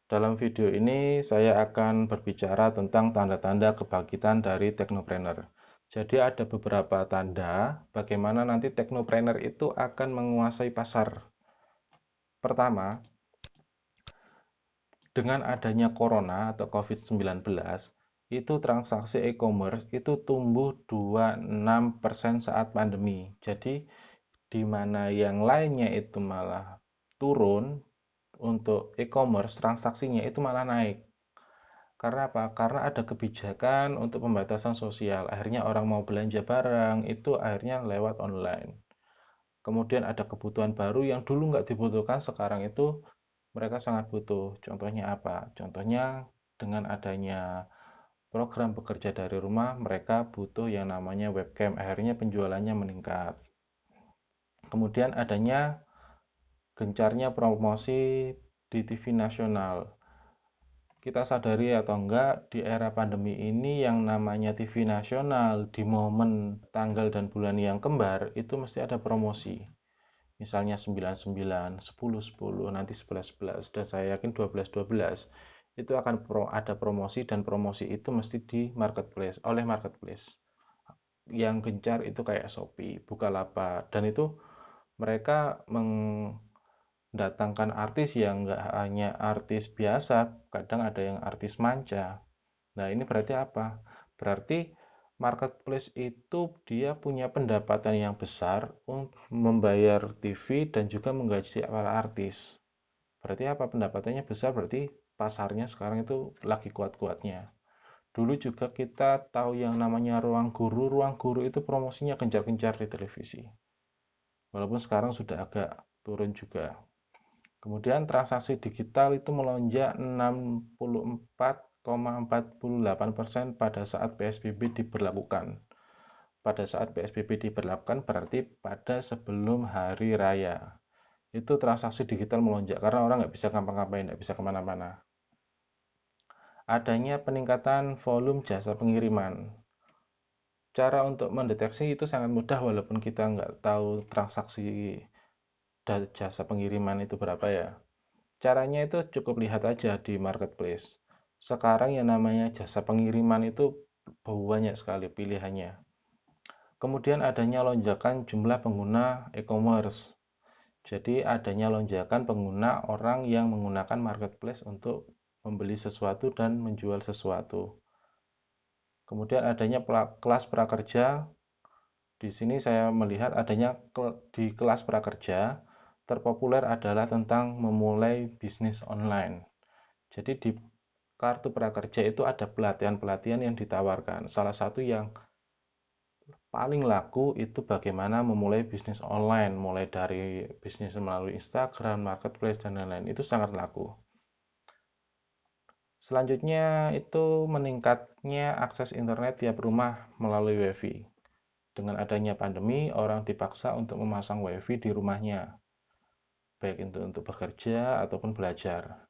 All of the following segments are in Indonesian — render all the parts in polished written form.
Dalam video ini saya akan berbicara tentang tanda-tanda kebangkitan dari teknopreneur. Jadi ada beberapa tanda bagaimana nanti teknopreneur itu akan menguasai pasar. Pertama, dengan adanya corona atau COVID-19, itu transaksi e-commerce itu tumbuh 26% saat pandemi. Jadi di mana yang lainnya itu malah turun, untuk e-commerce transaksinya itu malah naik. Karena apa? Karena ada kebijakan untuk pembatasan sosial. Akhirnya orang mau belanja barang itu akhirnya lewat online. Kemudian ada kebutuhan baru yang dulu nggak dibutuhkan, sekarang itu mereka sangat butuh. Contohnya apa? Contohnya dengan adanya program bekerja dari rumah, mereka butuh yang namanya webcam. Akhirnya penjualannya meningkat. Kemudian adanya gencarnya promosi di TV nasional. Kita sadari atau enggak, di era pandemi ini yang namanya TV nasional di momen tanggal dan bulan yang kembar itu mesti ada promosi. Misalnya 99, 10, 10, nanti 11, 11, dan saya yakin 12, 12 itu akan ada promosi, dan promosi itu mesti di marketplace, oleh marketplace. Yang gencar itu kayak Shopee, Bukalapak, dan itu mereka datangkan artis yang nggak hanya artis biasa, kadang ada yang artis manca. Nah, ini berarti apa? Berarti marketplace itu dia punya pendapatan yang besar untuk membayar TV dan juga menggaji para artis. Berarti apa? Pendapatannya besar, berarti pasarnya sekarang itu lagi kuat-kuatnya. Dulu juga kita tahu yang namanya Ruang Guru itu promosinya gencar-gencar di televisi. Walaupun sekarang sudah agak turun juga. Kemudian transaksi digital itu melonjak 64,48% pada saat PSBB diberlakukan. Pada saat PSBB diberlakukan berarti pada sebelum hari raya. Itu transaksi digital melonjak karena orang nggak bisa ngapa-ngapain, nggak bisa kemana-mana. Adanya peningkatan volume jasa pengiriman. Cara untuk mendeteksi itu sangat mudah walaupun kita nggak tahu transaksi jasa pengiriman itu berapa ya. Caranya itu cukup lihat aja di marketplace. Sekarang yang namanya jasa pengiriman itu banyak sekali pilihannya. Kemudian adanya lonjakan jumlah pengguna e-commerce. Jadi adanya lonjakan pengguna orang yang menggunakan marketplace untuk membeli sesuatu dan menjual sesuatu. Kemudian adanya kelas prakerja. Di sini saya melihat adanya di kelas prakerja terpopuler adalah tentang memulai bisnis online. Jadi di kartu prakerja itu ada pelatihan-pelatihan yang ditawarkan. Salah satu yang paling laku itu bagaimana memulai bisnis online, mulai dari bisnis melalui Instagram, marketplace, dan lain-lain. Itu sangat laku. Selanjutnya itu meningkatnya akses internet tiap rumah melalui WiFi. Dengan adanya pandemi, orang dipaksa untuk memasang WiFi di rumahnya, baik itu untuk bekerja ataupun belajar.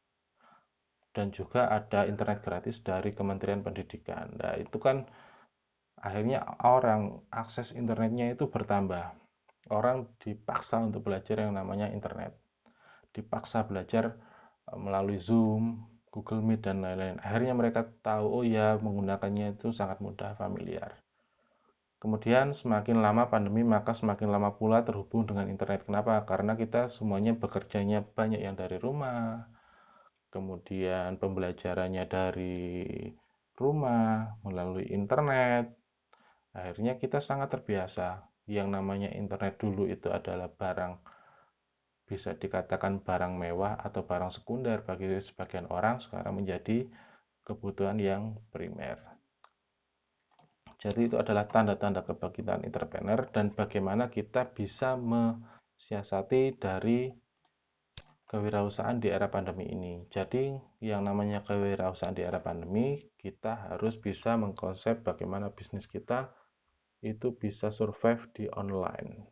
Dan juga ada internet gratis dari Kementerian Pendidikan. Nah, itu kan akhirnya orang akses internetnya itu bertambah. Orang dipaksa untuk belajar yang namanya internet. Dipaksa belajar melalui Zoom, Google Meet, dan lain-lain. Akhirnya mereka tahu, oh ya, menggunakannya itu sangat mudah, familiar. Kemudian semakin lama pandemi, maka semakin lama pula terhubung dengan internet. Kenapa? Karena kita semuanya bekerjanya banyak yang dari rumah, kemudian pembelajarannya dari rumah, melalui internet. Akhirnya kita sangat terbiasa. Yang namanya internet dulu itu adalah barang, bisa dikatakan barang mewah atau barang sekunder bagi sebagian orang, sekarang menjadi kebutuhan yang primer. Jadi itu adalah tanda-tanda kebangkitan entrepreneur dan bagaimana kita bisa mensiasati dari kewirausahaan di era pandemi ini. Jadi yang namanya kewirausahaan di era pandemi, kita harus bisa mengkonsep bagaimana bisnis kita itu bisa survive di online.